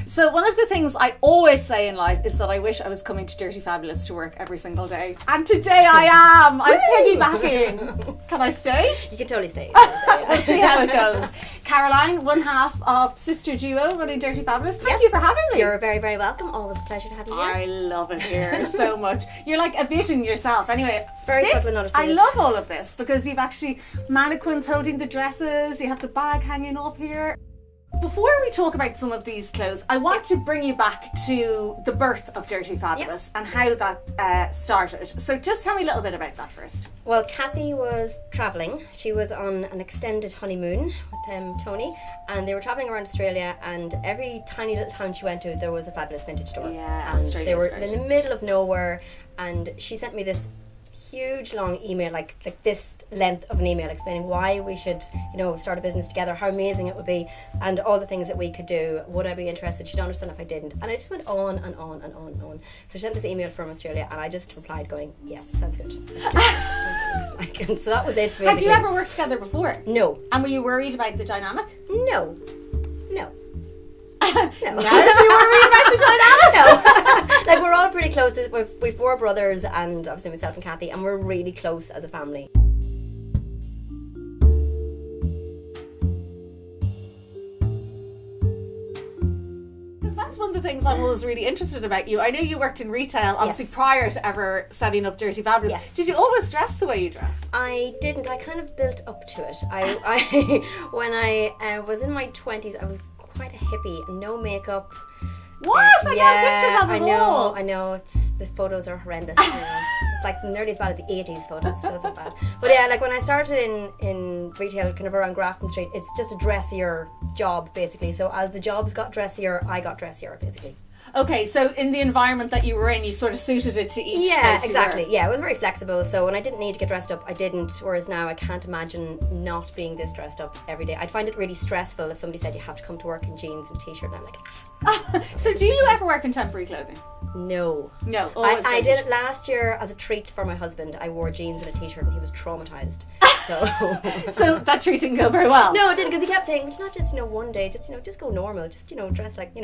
So one of the things I always say in life is that I wish I was coming to Dirty Fabulous to work every single day. And today I am. I'm piggybacking. Can I stay? You can totally stay. We'll see how it goes. Caroline, one half of sister duo running Dirty Fabulous. Thank you for having me. You're very, very welcome. Always a pleasure to have you here. I love it here so much. You're like a vision yourself. Anyway, very subtle and I love all of this because you've actually mannequins holding the dresses, you have the bag hanging off here. Before we talk about some of these clothes, I want to bring you back to the birth of Dirty Fabulous and how that started. So just tell me a little bit about that first. Well, Kathy was travelling. She was on an extended honeymoon with Tony, and they were travelling around Australia, and every tiny little town she went to, there was a Fabulous vintage store. Yeah, and they were in the middle of nowhere, and she sent me this huge long email, like this length of an email, explaining why we should, start a business together, how amazing it would be, and all the things that we could do. Would I be interested? She'd understand if I didn't, and it just went on and on and on and on. So she sent this email from Australia, and I just replied going, yes, sounds good. So that was it, basically. Had you ever worked together before? No. And were you worried about the dynamic? No. Now do you worry about the dynamic? No. Like, we're all pretty close. We've 4 brothers, and obviously myself and Kathy, and we're really close as a family. That's one of the things I'm always really interested about you. I know you worked in retail, obviously, prior to ever setting up Dirty Fabulous. Yes. Did you always dress the way you dress? I didn't. I kind of built up to it. I when I was in my 20s, I was quite a hippie, no makeup. What? I can't picture that at all. I know. The photos are horrendous. It's like nearly as bad as the 80s photos, so it's not bad. But yeah, like when I started in retail, kind of around Grafton Street, it's just a dressier job, basically. So as the jobs got dressier, I got dressier, basically. Okay, so in the environment that you were in, you sort of suited it to each Yeah, place exactly. Yeah, it was very flexible. So when I didn't need to get dressed up, I didn't. Whereas now I can't imagine not being this dressed up every day. I'd find it really stressful if somebody said you have to come to work in jeans and t-shirt, and I'm like, So do you ever wear contemporary clothing? No. I did it last year as a treat for my husband. I wore jeans and a t-shirt, and he was traumatized. So that treat didn't go very well. No, it didn't, because he kept saying, it's not just one day, just go normal, just dress like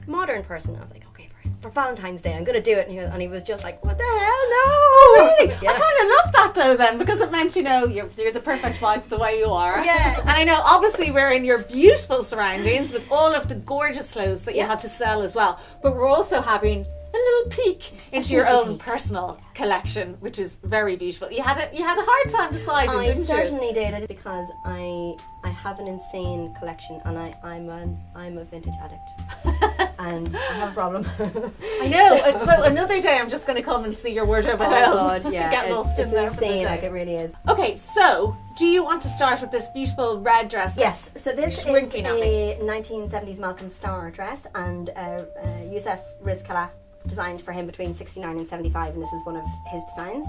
modern person. I was like, okay, for Valentine's Day I'm gonna do it, and he was just like, what the hell, no. Really? Yeah. I kind of love that though then, because it meant you're the perfect wife the way you are. Yeah. And I know obviously we're in your beautiful surroundings with all of the gorgeous clothes that you have to sell as well, but we're also having a little peek into your own personal collection, which is very beautiful. You had a hard time deciding, didn't you? I certainly did, because I have an insane collection, and I'm a vintage addict, and I have a problem. I know. So another day I'm just going to come and see your wardrobe at home. God, yeah, Get lost in there. It's insane, like it really is. Okay, so do you want to start with this beautiful red dress? Yes. So this is shrinking a 1970s Malcolm Starr dress, and Youssef Rizkallah designed for him between 69 and 75, and this is one of his designs.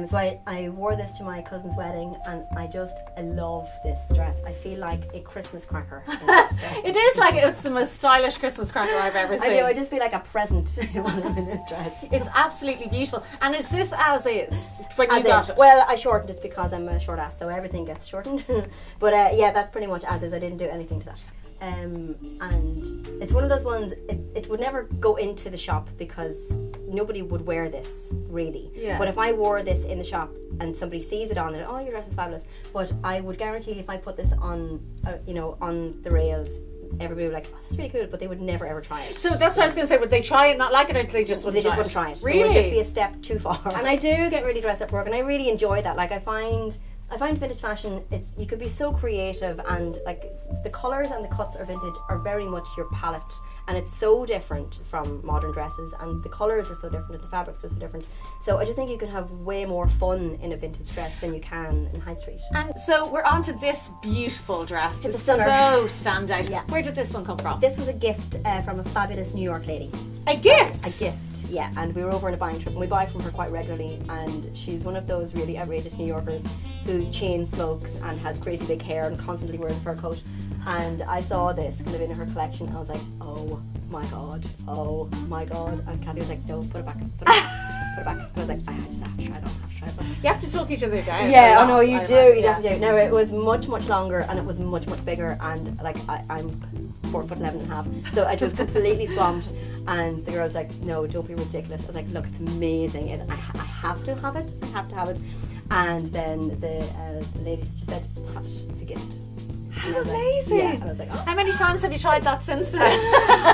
So I wore this to my cousin's wedding, and I love this dress. I feel like a Christmas cracker in this dress. It is like it's the most stylish Christmas cracker I've ever seen. I do. I just feel like a present when I'm in this dress. It's absolutely beautiful. And is this as is when you got it? Well, I shortened it because I'm a short ass, so everything gets shortened. But yeah, that's pretty much as is. I didn't do anything to that. And it's one of those ones, it would never go into the shop because nobody would wear this, really. Yeah. But if I wore this in the shop and somebody sees it on it, oh, your dress is fabulous. But I would guarantee if I put this on, on the rails, everybody would be like, oh, that's really cool, but they would never ever try it. So that's what I was going to say. Would they try it, not like it, or they just wouldn't try it? Really? It would just be a step too far. And I do get really dressed up for work, and I really enjoy that. Like, I find vintage fashion, you could be so creative, and like the colours and the cuts are vintage are very much your palette, and it's so different from modern dresses, and the colours are so different, and the fabrics are so different. So I just think you can have way more fun in a vintage dress than you can in high street. And so we're on to this beautiful dress. It's a stunner. So stand out. Yeah. Where did this one come from? This was a gift from a fabulous New York lady. A gift? A gift. Yeah, and we were over on a buying trip, and we buy from her quite regularly, and she's one of those really outrageous New Yorkers who chain smokes and has crazy big hair and constantly wears a fur coat. And I saw this kind of in her collection, and I was like, oh my god, and Kathy was like, no, put it back. put it back. And I was like, I just have to try it on, You have to talk each other down. Yeah, oh no, you do, you definitely do. No, it was much longer and it was much bigger, and like I'm 4'11.5", so it was completely swamped. And the girl was like, no, don't be ridiculous. I was like, look, it's amazing. I have to have it. I have to have it. And then the lady just said, it's a gift. How amazing! And I was like, oh. How many times have you tried that since then?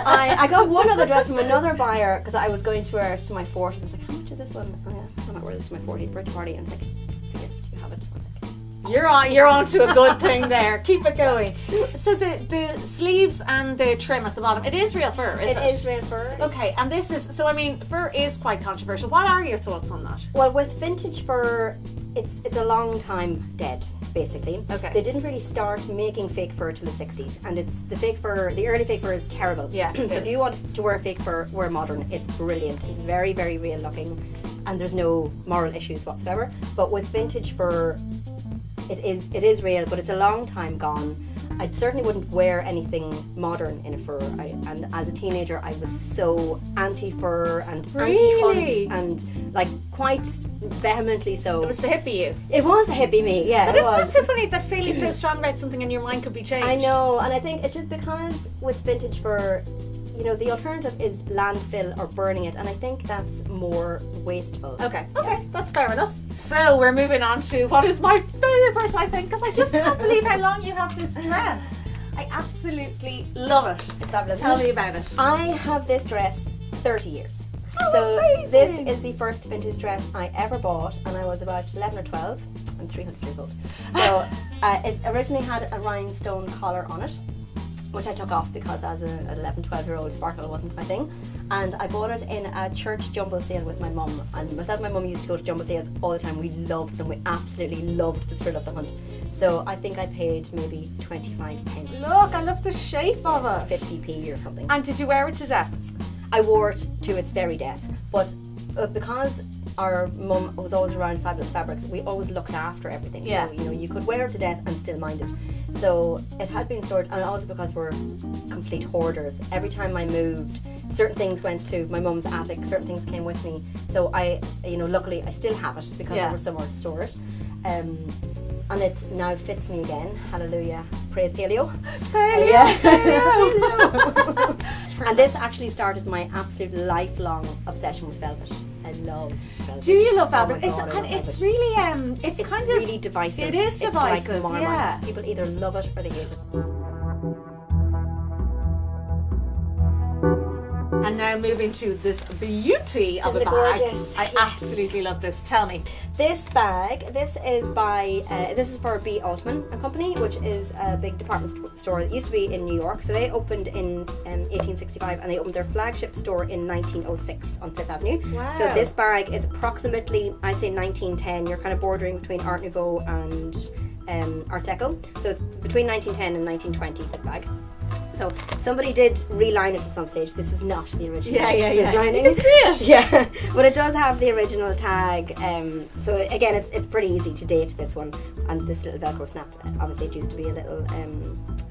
I got one other dress from another buyer because I was going to wear it to my 40th. I was like, how much is this one? Oh yeah, I might wear this to my 40th birthday party. And it's like, it's a gift. You have it. I was like, You're on to a good thing there. Keep it going. So the sleeves and the trim at the bottom, it is real fur, is it? It is real fur. Okay, and this is, so I mean, fur is quite controversial. What are your thoughts on that? Well, with vintage fur, it's a long time dead, basically. Okay. They didn't really start making fake fur till the 60s, and it's the early fake fur is terrible. Yeah. So if you want to wear fake fur, wear modern. It's brilliant. It's very, very real looking, and there's no moral issues whatsoever. But with vintage fur, it is real, but it's a long time gone. I certainly wouldn't wear anything modern in a fur. And as a teenager, I was so anti-fur and Really? anti-hunt, and like quite vehemently so. It was the hippie you. It was the hippie me, yeah. But it isn't that was. so funny, that feeling so strong about something and your mind could be changed? I know, and I think it's just because with vintage fur, you know, the alternative is landfill or burning it, and I think that's more wasteful. Okay, that's fair enough. So we're moving on to what is my favourite, I think, because I just can't believe how long you have this dress. I absolutely love it. It's fabulous. Tell me about it. I have this dress 30 years. Oh, So amazing. this is the first vintage dress I ever bought, and I was about 11 or 12. I'm 300 years old. So it originally had a rhinestone collar on it, which I took off because as an 11, 12-year-old, sparkle wasn't my thing. And I bought it in a church jumble sale with my mum. And myself and my mum used to go to jumble sales all the time. We loved them. We absolutely loved the thrill of the hunt. So I think I paid maybe 25 pence. Look, I love the shape of it. 50p or something. And did you wear it to death? I wore it to its very death. But because our mum was always around fabulous fabrics, we always looked after everything. Yeah. So, you know, you could wear it to death and still mind it. So it had been stored, and also because we're complete hoarders. Every time I moved, certain things went to my mum's attic, certain things came with me. So I, you know, luckily I still have it because there was somewhere to store it. And it now fits me again. Hallelujah. Praise Paleo. Paleo. And this actually started my absolute lifelong obsession with velvet. I love velvet. Do you love Oh velvet? my God, I love It's velvet. really it's kind of really divisive. It is divisive. It's like Marmite. Yeah. People either love it or they hate it. And now moving to this beauty of Isn't a it bag. gorgeous? I Yes. absolutely love this. Tell me. This bag, this is for B. Altman and Company, which is a big department store that used to be in New York. So they opened in 1865, and they opened their flagship store in 1906 on Fifth Avenue. Wow. So this bag is approximately, I'd say 1910. You're kind of bordering between Art Nouveau and Art Deco. So it's between 1910 and 1920, this bag. So somebody did reline it at some stage. This is not the original. Lining. You can see it. Yeah, but it does have the original tag. So again, it's pretty easy to date this one. And this little Velcro snap, obviously it used to be a little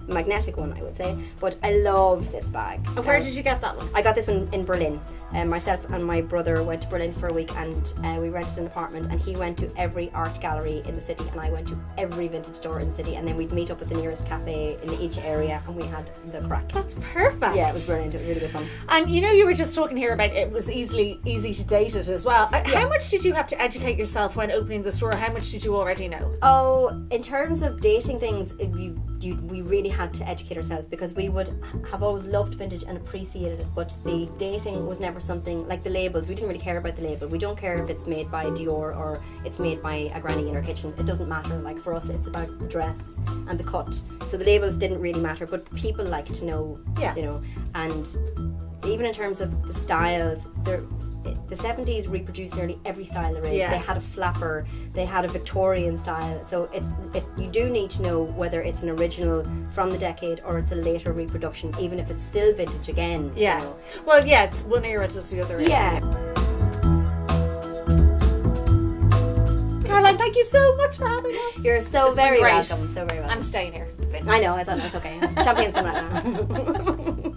magnetic one, I would say. But I love this bag. And where did you get that one? I got this one in Berlin. Myself and my brother went to Berlin for a week, and we rented an apartment, and he went to every art gallery in the city, and I went to every vintage store in the city, and then we'd meet up at the nearest cafe in each area, and we had the crack. That's perfect. Yeah, it was brilliant. It was really good fun. And you know, you were just talking here about it was easy to date it as well. How much did you have to educate yourself when opening the store? How much did you already know? Oh, in terms of dating things, we really had to educate ourselves, because we would have always loved vintage and appreciated it, but the dating was never something like the labels. We didn't really care about the label. We don't care if it's made by Dior or it's made by a granny in her kitchen. It doesn't matter. Like, for us, it's about the dress and the cut. So the labels didn't really matter, but people like to know, you know. And even in terms of the styles, the 70s reproduced nearly every style there is. Yeah. They had a flapper, they had a Victorian style, so you do need to know whether it's an original from the decade or it's a later reproduction, even if it's still vintage again. Yeah. You know. Well, yeah, it's one era to the other era. Yeah. Caroline, thank you so much for having us. You're so It's been very great. welcome. So very welcome. I'm staying here. I know, it's okay. Champagne's coming out now.